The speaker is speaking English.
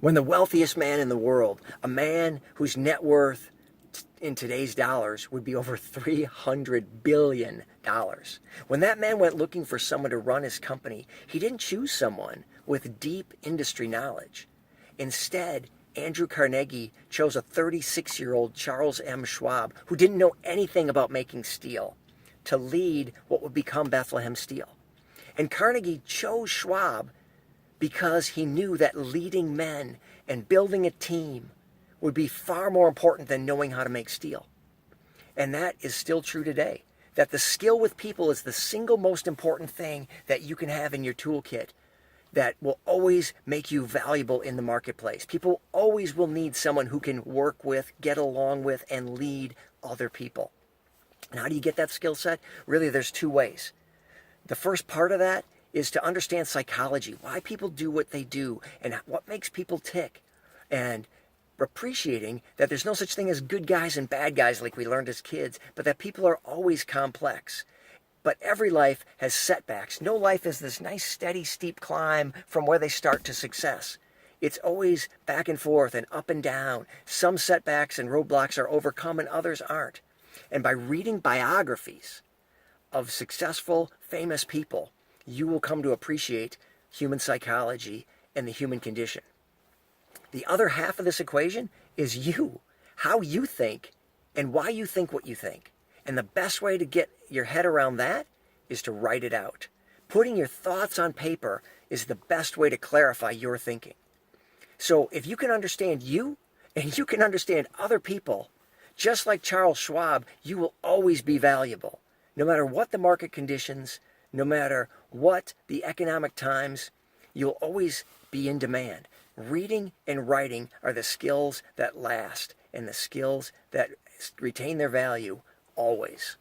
When the wealthiest man in the world, a man whose net worth in today's dollars would be over $300 billion. When that man went looking for someone to run his company, he didn't choose someone with deep industry knowledge. Instead, Andrew Carnegie chose a 36-year-old Charles M. Schwab who didn't know anything about making steel to lead what would become Bethlehem Steel. And Carnegie chose Schwab because he knew that leading men and building a team would be far more important than knowing how to make steel. And that is still true today, that the skill with people is the single most important thing that you can have in your toolkit that will always make you valuable in the marketplace. People always will need someone who can work with, get along with, and lead other people. And how do you get that skill set? Really, there's two ways. The first part of that is to understand psychology, why people do what they do, and what makes people tick. And appreciating that there's no such thing as good guys and bad guys like we learned as kids, but that people are always complex. But every life has setbacks. No life is this nice, steady, steep climb from where they start to success. It's always back and forth and up and down. Some setbacks and roadblocks are overcome and others aren't. And by reading biographies of successful, famous people, you will come to appreciate human psychology and the human condition. The other half of this equation is you, how you think and why you think what you think. And the best way to get your head around that is to write it out. Putting your thoughts on paper is the best way to clarify your thinking. So if you can understand you and you can understand other people, just like Charles Schwab, you will always be valuable. No matter what the market conditions, no matter what the economic times, you'll always be in demand. Reading and writing are the skills that last and the skills that retain their value always.